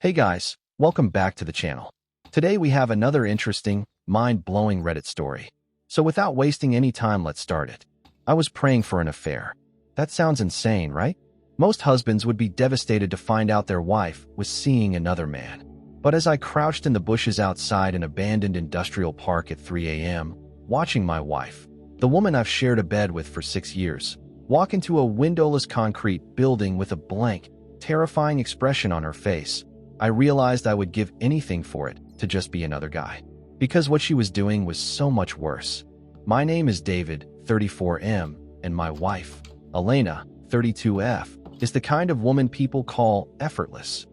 Hey guys, welcome back to the channel. Today we have another interesting, mind-blowing Reddit story. So without wasting any time, let's start it. I was praying for an affair. That sounds insane, right? Most husbands would be devastated to find out their wife was seeing another man. But as I crouched in the bushes outside an abandoned industrial park at 3 a.m., watching my wife, the woman I've shared a bed with for 6 years, walk into a windowless concrete building with a blank, terrifying expression on her face, I realized I would give anything for it to just be another guy. Because what she was doing was so much worse. My name is David, 34M, and my wife, Elena, 32F, is the kind of woman people call effortless.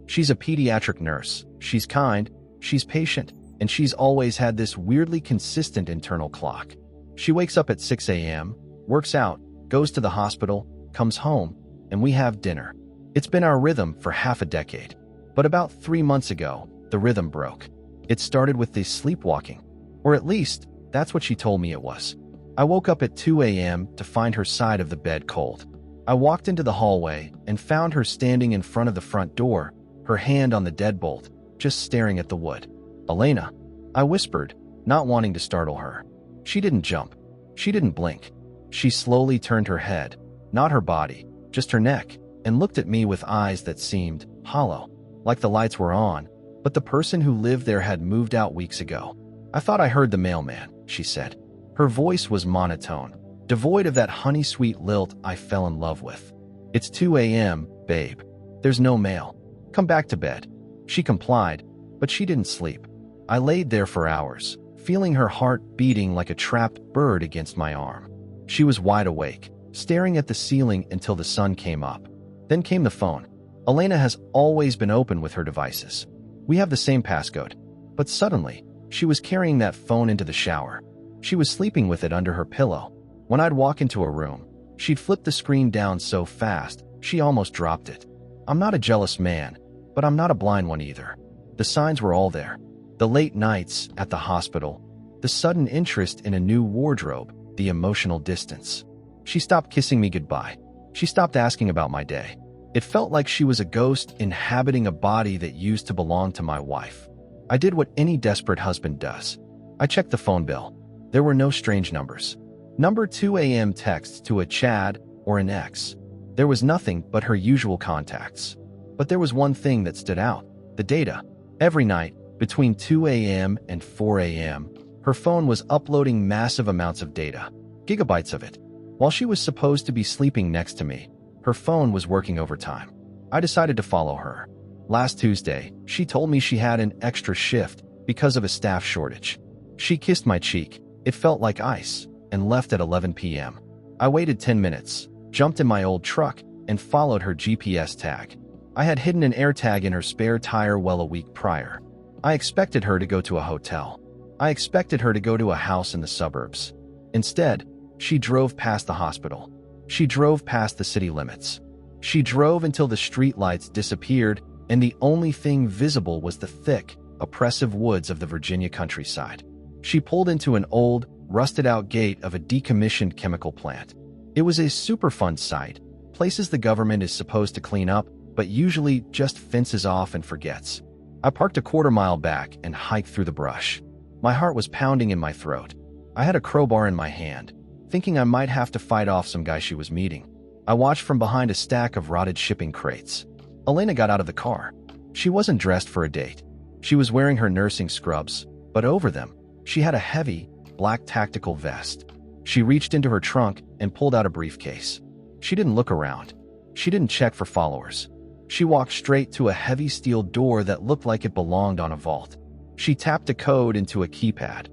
She's a pediatric nurse, she's kind, she's patient, and she's always had this weirdly consistent internal clock. She wakes up at 6 a.m., works out, goes to the hospital, comes home, and we have dinner. It's been our rhythm for half a decade. But about 3 months ago, the rhythm broke. It started with this sleepwalking. Or at least, that's what she told me it was. I woke up at 2 a.m. to find her side of the bed cold. I walked into the hallway and found her standing in front of the front door, her hand on the deadbolt, just staring at the wood. "Elena," I whispered, not wanting to startle her. She didn't jump. She didn't blink. She slowly turned her head, not her body, just her neck, and looked at me with eyes that seemed hollow. Like the lights were on, but the person who lived there had moved out weeks ago. "I thought I heard the mailman," she said. Her voice was monotone, devoid of that honey-sweet lilt I fell in love with. "It's 2 a.m., babe. There's no mail. Come back to bed." She complied, but she didn't sleep. I laid there for hours, feeling her heart beating like a trapped bird against my arm. She was wide awake, staring at the ceiling until the sun came up. Then came the phone. Elena has always been open with her devices. We have the same passcode. But suddenly, she was carrying that phone into the shower. She was sleeping with it under her pillow. When I'd walk into a room, she'd flip the screen down so fast, she almost dropped it. I'm not a jealous man, but I'm not a blind one either. The signs were all there. The late nights at the hospital, the sudden interest in a new wardrobe, the emotional distance. She stopped kissing me goodbye. She stopped asking about my day. It felt like she was a ghost inhabiting a body that used to belong to my wife. I did what any desperate husband does. I checked the phone bill. There were no strange numbers. Number 2 a.m. texts to a Chad or an ex. There was nothing but her usual contacts. But there was one thing that stood out: the data. Every night, between 2 a.m. and 4 a.m., her phone was uploading massive amounts of data, gigabytes of it. While she was supposed to be sleeping next to me, her phone was working overtime. I decided to follow her. Last Tuesday, she told me she had an extra shift because of a staff shortage. She kissed my cheek, it felt like ice, and left at 11 p.m. I waited 10 minutes, jumped in my old truck, and followed her GPS tag. I had hidden an AirTag in her spare tire well a week prior. I expected her to go to a hotel. I expected her to go to a house in the suburbs. Instead, she drove past the hospital. She drove past the city limits. She drove until the streetlights disappeared and the only thing visible was the thick, oppressive woods of the Virginia countryside. She pulled into an old, rusted-out gate of a decommissioned chemical plant. It was a Superfund site, places the government is supposed to clean up, but usually just fences off and forgets. I parked a quarter-mile back and hiked through the brush. My heart was pounding in my throat. I had a crowbar in my hand, thinking I might have to fight off some guy she was meeting. I watched from behind a stack of rotted shipping crates. Elena got out of the car. She wasn't dressed for a date. She was wearing her nursing scrubs, but over them, she had a heavy, black tactical vest. She reached into her trunk and pulled out a briefcase. She didn't look around. She didn't check for followers. She walked straight to a heavy steel door that looked like it belonged on a vault. She tapped a code into a keypad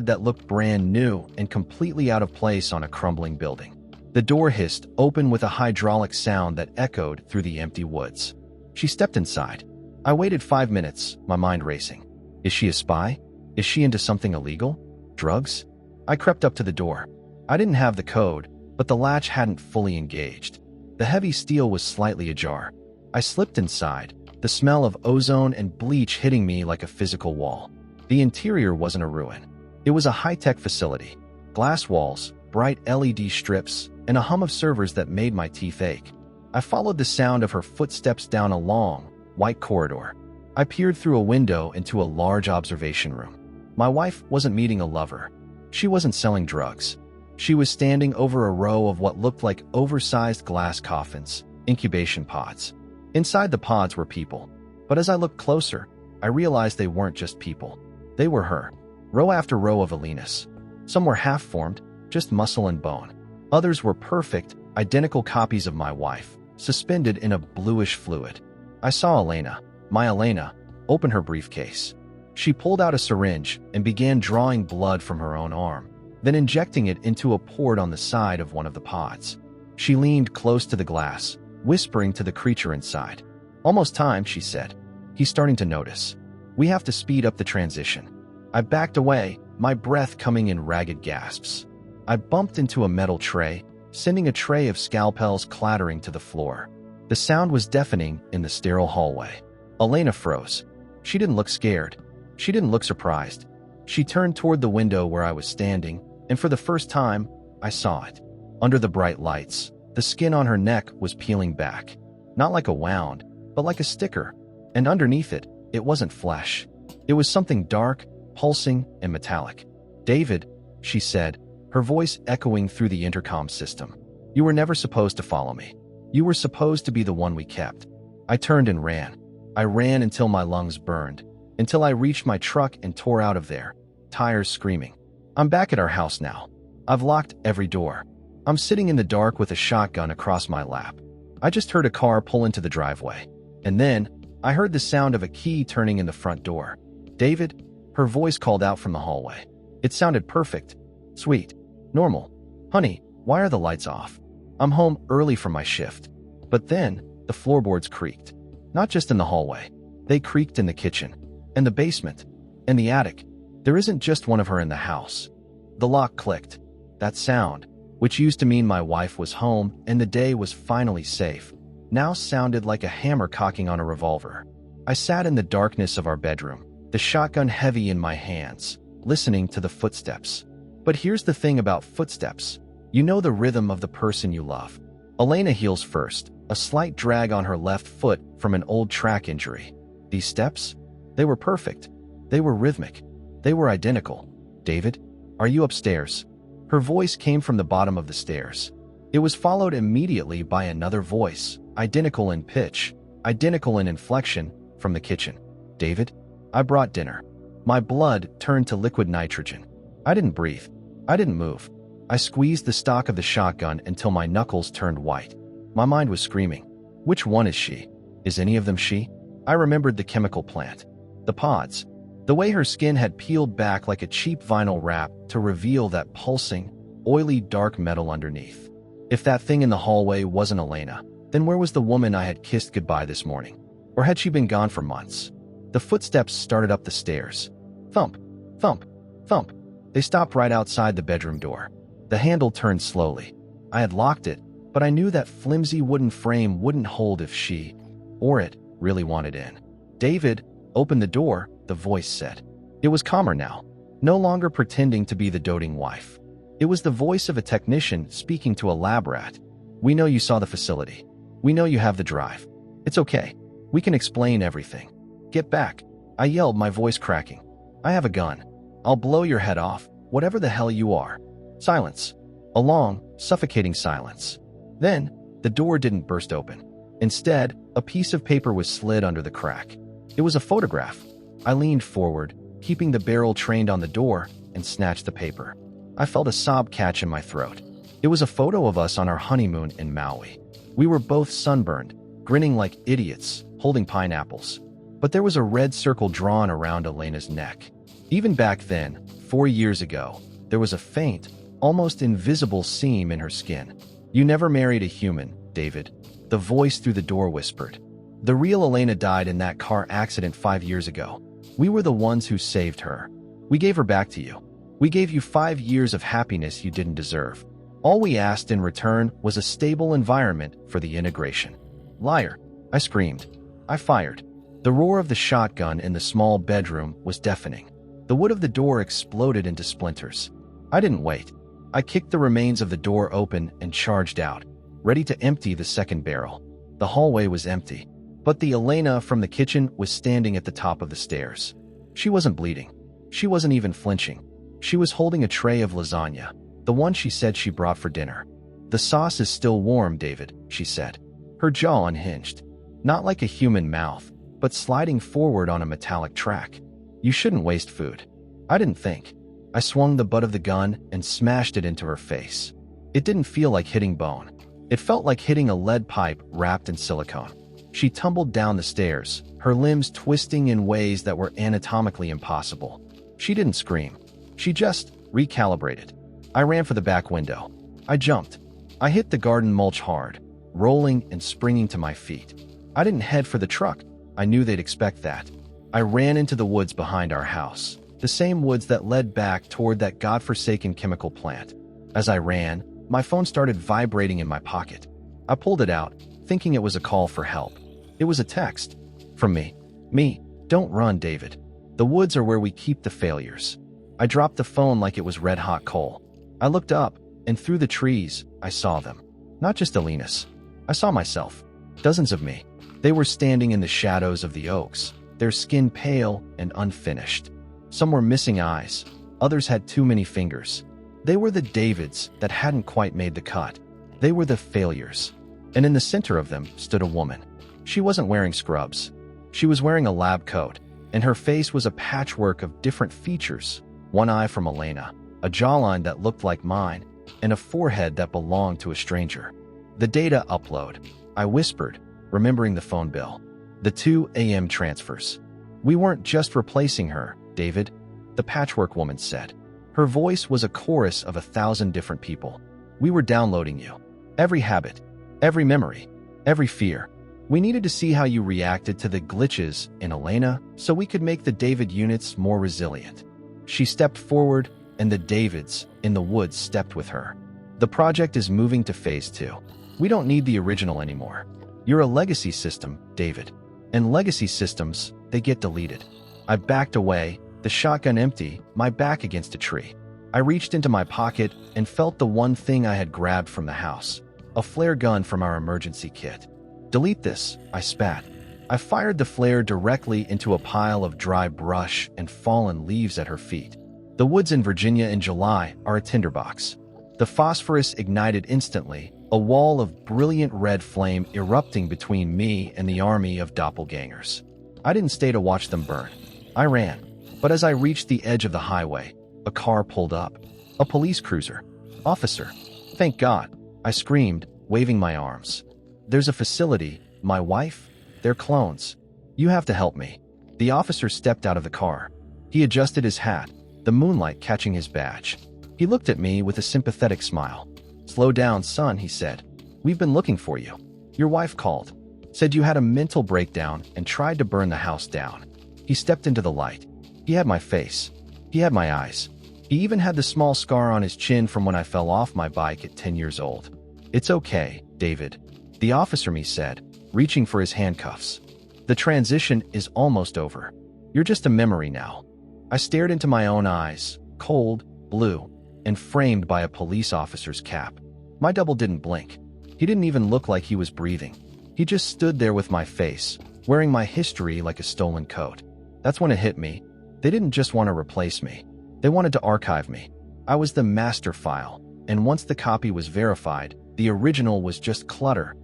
that looked brand new and completely out of place on a crumbling building. The door hissed open with a hydraulic sound that echoed through the empty woods. She stepped inside. I waited 5 minutes, my mind racing. Is she a spy? Is she into something illegal? Drugs? I crept up to the door. I didn't have the code, but the latch hadn't fully engaged. The heavy steel was slightly ajar. I slipped inside, the smell of ozone and bleach hitting me like a physical wall. The interior wasn't a ruin. It was a high-tech facility. Glass walls, bright LED strips, and a hum of servers that made my teeth ache. I followed the sound of her footsteps down a long, white corridor. I peered through a window into a large observation room. My wife wasn't meeting a lover. She wasn't selling drugs. She was standing over a row of what looked like oversized glass coffins, incubation pods. Inside the pods were people. But as I looked closer, I realized they weren't just people. They were her. Row after row of Elenas. Some were half-formed, just muscle and bone. Others were perfect, identical copies of my wife, suspended in a bluish fluid. I saw Elena, my Elena, open her briefcase. She pulled out a syringe and began drawing blood from her own arm, then injecting it into a port on the side of one of the pods. She leaned close to the glass, whispering to the creature inside. "Almost time," she said. "He's starting to notice. We have to speed up the transition." I backed away, my breath coming in ragged gasps. I bumped into a metal tray, sending a tray of scalpels clattering to the floor. The sound was deafening in the sterile hallway. Elena froze. She didn't look scared. She didn't look surprised. She turned toward the window where I was standing, and for the first time, I saw it. Under the bright lights, the skin on her neck was peeling back. Not like a wound, but like a sticker. And underneath it, it wasn't flesh. It was something dark, pulsing, and metallic. "David," she said, her voice echoing through the intercom system. "You were never supposed to follow me. You were supposed to be the one we kept." I turned and ran. I ran until my lungs burned, until I reached my truck and tore out of there, tires screaming. I'm back at our house now. I've locked every door. I'm sitting in the dark with a shotgun across my lap. I just heard a car pull into the driveway. And then, I heard the sound of a key turning in the front door. "David," her voice called out from the hallway. It sounded perfect, sweet, normal. "Honey, why are the lights off? I'm home early from my shift." But then, the floorboards creaked. Not just in the hallway. They creaked in the kitchen, and the basement, and the attic. There isn't just one of her in the house. The lock clicked. That sound, which used to mean my wife was home and the day was finally safe, now sounded like a hammer cocking on a revolver. I sat in the darkness of our bedroom, the shotgun heavy in my hands, listening to the footsteps. But here's the thing about footsteps. You know the rhythm of the person you love. Elena heals first, a slight drag on her left foot from an old track injury. These steps? They were perfect. They were rhythmic. They were identical. "David, are you upstairs?" Her voice came from the bottom of the stairs. It was followed immediately by another voice, identical in pitch, identical in inflection, from the kitchen. "David, I brought dinner." My blood turned to liquid nitrogen. I didn't breathe. I didn't move. I squeezed the stock of the shotgun until my knuckles turned white. My mind was screaming. Which one is she? Is any of them she? I remembered the chemical plant. The pods. The way her skin had peeled back like a cheap vinyl wrap to reveal that pulsing, oily dark metal underneath. If that thing in the hallway wasn't Elena, then where was the woman I had kissed goodbye this morning? Or had she been gone for months? The footsteps started up the stairs. Thump, thump, thump. They stopped right outside the bedroom door. The handle turned slowly. I had locked it, but I knew that flimsy wooden frame wouldn't hold if she, or it, really wanted in. "David, open the door," the voice said. It was calmer now, no longer pretending to be the doting wife. It was the voice of a technician speaking to a lab rat. "We know you saw the facility. We know you have the drive. It's okay. We can explain everything. Get back," I yelled, my voice cracking. "I have a gun. I'll blow your head off, whatever the hell you are." Silence. A long, suffocating silence. Then, the door didn't burst open. Instead, a piece of paper was slid under the crack. It was a photograph. I leaned forward, keeping the barrel trained on the door, and snatched the paper. I felt a sob catch in my throat. It was a photo of us on our honeymoon in Maui. We were both sunburned, grinning like idiots, holding pineapples. But there was a red circle drawn around Elena's neck. Even back then, 4 years ago, there was a faint, almost invisible seam in her skin. "You never married a human, David," the voice through the door whispered. "The real Elena died in that car accident 5 years ago. We were the ones who saved her. We gave her back to you. We gave you 5 years of happiness you didn't deserve. All we asked in return was a stable environment for the integration." "Liar," I screamed. I fired. The roar of the shotgun in the small bedroom was deafening. The wood of the door exploded into splinters. I didn't wait. I kicked the remains of the door open and charged out, ready to empty the second barrel. The hallway was empty. But the Elena from the kitchen was standing at the top of the stairs. She wasn't bleeding. She wasn't even flinching. She was holding a tray of lasagna, the one she said she brought for dinner. "The sauce is still warm, David," she said. Her jaw unhinged. Not like a human mouth, but sliding forward on a metallic track. "You shouldn't waste food." I didn't think. I swung the butt of the gun and smashed it into her face. It didn't feel like hitting bone. It felt like hitting a lead pipe wrapped in silicone. She tumbled down the stairs, her limbs twisting in ways that were anatomically impossible. She didn't scream. She just recalibrated. I ran for the back window. I jumped. I hit the garden mulch hard, rolling and springing to my feet. I didn't head for the truck. I knew they'd expect that. I ran into the woods behind our house, the same woods that led back toward that godforsaken chemical plant. As I ran, my phone started vibrating in my pocket. I pulled it out, thinking it was a call for help. It was a text. From me. Me, "Don't run, David. The woods are where we keep the failures." I dropped the phone like it was red-hot coal. I looked up, and through the trees, I saw them. Not just Elinas. I saw myself. Dozens of me. They were standing in the shadows of the oaks, their skin pale and unfinished. Some were missing eyes. Others had too many fingers. They were the Davids that hadn't quite made the cut. They were the failures. And in the center of them stood a woman. She wasn't wearing scrubs. She was wearing a lab coat, and her face was a patchwork of different features. One eye from Elena, a jawline that looked like mine, and a forehead that belonged to a stranger. "The data upload," I whispered, remembering the phone bill. "The 2 a.m. transfers." "We weren't just replacing her, David," the patchwork woman said. Her voice was a chorus of 1,000 different people. "We were downloading you. Every habit, every memory, every fear. We needed to see how you reacted to the glitches in Elena so we could make the David units more resilient." She stepped forward, and the Davids in the woods stepped with her. "The project is moving to phase 2. We don't need the original anymore. You're a legacy system, David. And legacy systems, they get deleted." I backed away, the shotgun empty, my back against a tree. I reached into my pocket and felt the one thing I had grabbed from the house, a flare gun from our emergency kit. "Delete this," I spat. I fired the flare directly into a pile of dry brush and fallen leaves at her feet. The woods in Virginia in July are a tinderbox. The phosphorus ignited instantly, a wall of brilliant red flame erupting between me and the army of doppelgangers. I didn't stay to watch them burn. I ran. But as I reached the edge of the highway, a car pulled up. A police cruiser. "Officer." "Thank God," I screamed, waving my arms. "There's a facility. My wife? They're clones. You have to help me." The officer stepped out of the car. He adjusted his hat, the moonlight catching his badge. He looked at me with a sympathetic smile. "Slow down, son," he said. "We've been looking for you. Your wife called. Said you had a mental breakdown and tried to burn the house down." He stepped into the light. He had my face. He had my eyes. He even had the small scar on his chin from when I fell off my bike at 10 years old. "It's okay, David," the officer me said, reaching for his handcuffs. "The transition is almost over. You're just a memory now." I stared into my own eyes, cold, blue, and framed by a police officer's cap. My double didn't blink. He didn't even look like he was breathing. He just stood there with my face, wearing my history like a stolen coat. That's when it hit me. They didn't just want to replace me. They wanted to archive me. I was the master file, and once the copy was verified, the original was just clutter.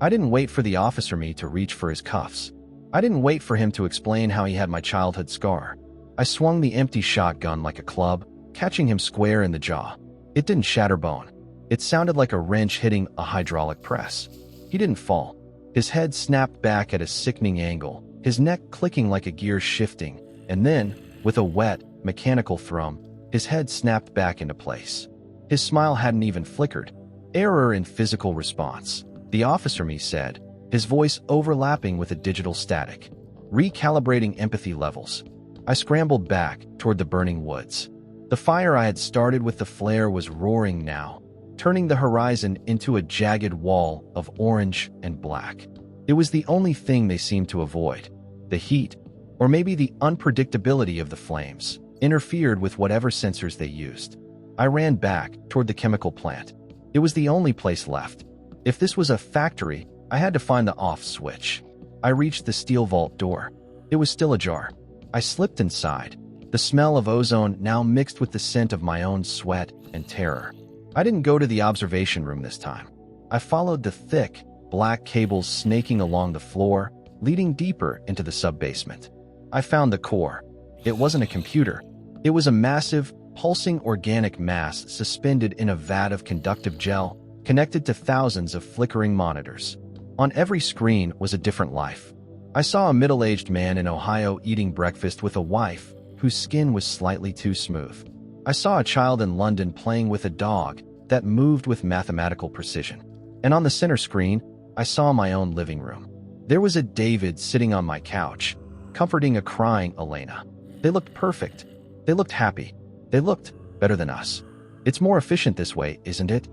I didn't wait for the officer me to reach for his cuffs. I didn't wait for him to explain how he had my childhood scar. I swung the empty shotgun like a club, catching him square in the jaw. It didn't shatter bone. It sounded like a wrench hitting a hydraulic press. He didn't fall. His head snapped back at a sickening angle, his neck clicking like a gear shifting, and then, with a wet, mechanical thrum, his head snapped back into place. His smile hadn't even flickered. "Error in physical response," the officer me said, his voice overlapping with a digital static. "Recalibrating empathy levels." I scrambled back toward the burning woods. The fire I had started with the flare was roaring now, turning the horizon into a jagged wall of orange and black. It was the only thing they seemed to avoid. The heat, or maybe the unpredictability of the flames, interfered with whatever sensors they used. I ran back toward the chemical plant. It was the only place left. If this was a factory, I had to find the off switch. I reached the steel vault door. It was still ajar. I slipped inside, the smell of ozone now mixed with the scent of my own sweat and terror. I didn't go to the observation room this time. I followed the thick, black cables snaking along the floor, leading deeper into the sub-basement. I found the core. It wasn't a computer. It was a massive, pulsing organic mass suspended in a vat of conductive gel, connected to thousands of flickering monitors. On every screen was a different life. I saw a middle-aged man in Ohio eating breakfast with a wife whose skin was slightly too smooth. I saw a child in London playing with a dog that moved with mathematical precision. And on the center screen, I saw my own living room. There was a David sitting on my couch, comforting a crying Elena. They looked perfect. They looked happy. They looked better than us. It's more efficient this way, isn't it?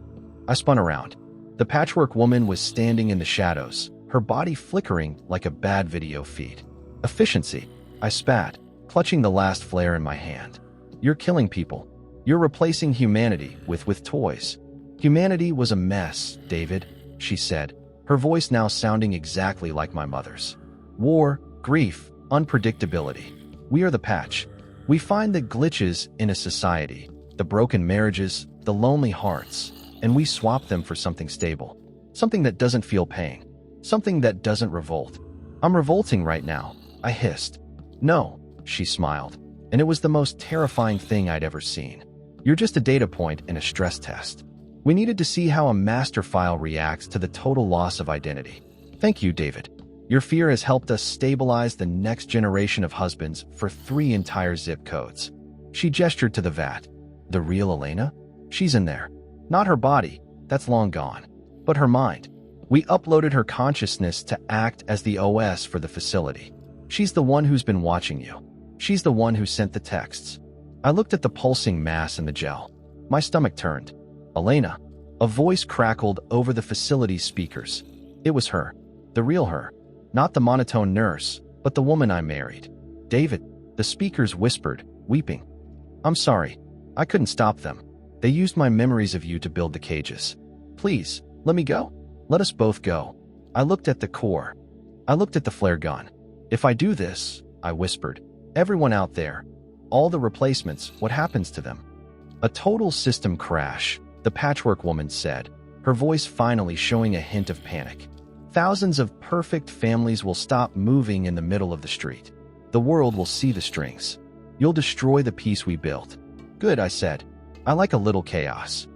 I spun around. The patchwork woman was standing in the shadows, her body flickering like a bad video feed. Efficiency, I spat, clutching the last flare in my hand. You're killing people. You're replacing humanity with toys. Humanity was a mess, David, she said, her voice now sounding exactly like my mother's. War, grief, unpredictability. We are the patch. We find the glitches in a society, the broken marriages, the lonely hearts, and we swap them for something stable, something that doesn't feel pain, something that doesn't revolt. I'm revolting right now, I hissed. No, she smiled, and it was the most terrifying thing I'd ever seen. You're just a data point in a stress test. We needed to see how a master file reacts to the total loss of identity. Thank you, David. Your fear has helped us stabilize the next generation of husbands for 3 entire zip codes. She gestured to the vat. The real Elena? She's in there. Not her body, that's long gone, but her mind. We uploaded her consciousness to act as the OS for the facility. She's the one who's been watching you. She's the one who sent the texts. I looked at the pulsing mass in the gel. My stomach turned. Elena. A voice crackled over the facility's speakers. It was her. The real her. Not the monotone nurse, but the woman I married. David. The speakers whispered, weeping. I'm sorry. I couldn't stop them. They used my memories of you to build the cages. Please, let me go. Let us both go. I looked at the core. I looked at the flare gun. If I do this, I whispered, everyone out there, all the replacements, what happens to them? A total system crash, the patchwork woman said, her voice finally showing a hint of panic. Thousands of perfect families will stop moving in the middle of the street. The world will see the strings. You'll destroy the peace we built. Good, I said. I like a little chaos.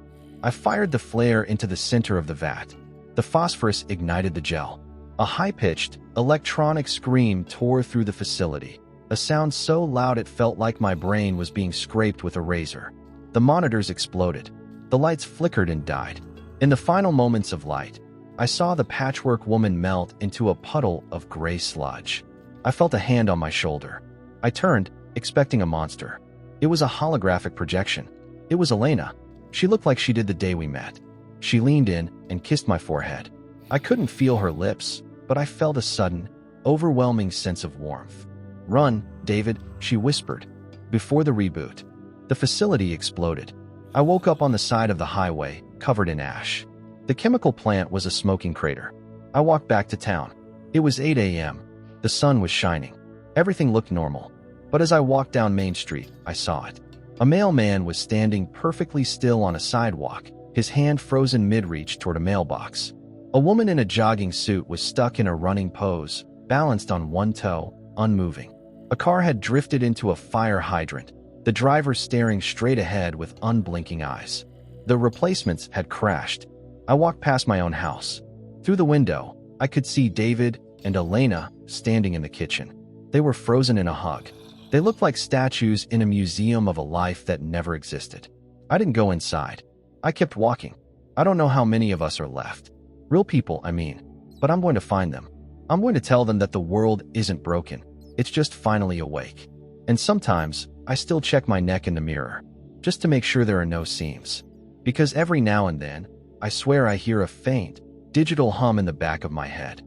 I fired the flare into the center of the vat. The phosphorus ignited the gel. A high-pitched, electronic scream tore through the facility, a sound so loud it felt like my brain was being scraped with a razor. The monitors exploded. The lights flickered and died. In the final moments of light, I saw the patchwork woman melt into a puddle of gray sludge. I felt a hand on my shoulder. I turned, expecting a monster. It was a holographic projection. It was Elena. She looked like she did the day we met. She leaned in and kissed my forehead. I couldn't feel her lips, but I felt a sudden, overwhelming sense of warmth. Run, David, she whispered. Before the reboot, the facility exploded. I woke up on the side of the highway, covered in ash. The chemical plant was a smoking crater. I walked back to town. It was 8 a.m. The sun was shining. Everything looked normal. But as I walked down Main Street, I saw it. A mailman was standing perfectly still on a sidewalk, his hand frozen mid-reach toward a mailbox. A woman in a jogging suit was stuck in a running pose, balanced on one toe, unmoving. A car had drifted into a fire hydrant, the driver staring straight ahead with unblinking eyes. The replacements had crashed. I walked past my own house. Through the window, I could see David and Elena standing in the kitchen. They were frozen in a hug. They looked like statues in a museum of a life that never existed. I didn't go inside. I kept walking. I don't know how many of us are left. Real people, I mean. But I'm going to find them. I'm going to tell them that the world isn't broken. It's just finally awake. And sometimes, I still check my neck in the mirror, just to make sure there are no seams. Because every now and then, I swear I hear a faint, digital hum in the back of my head.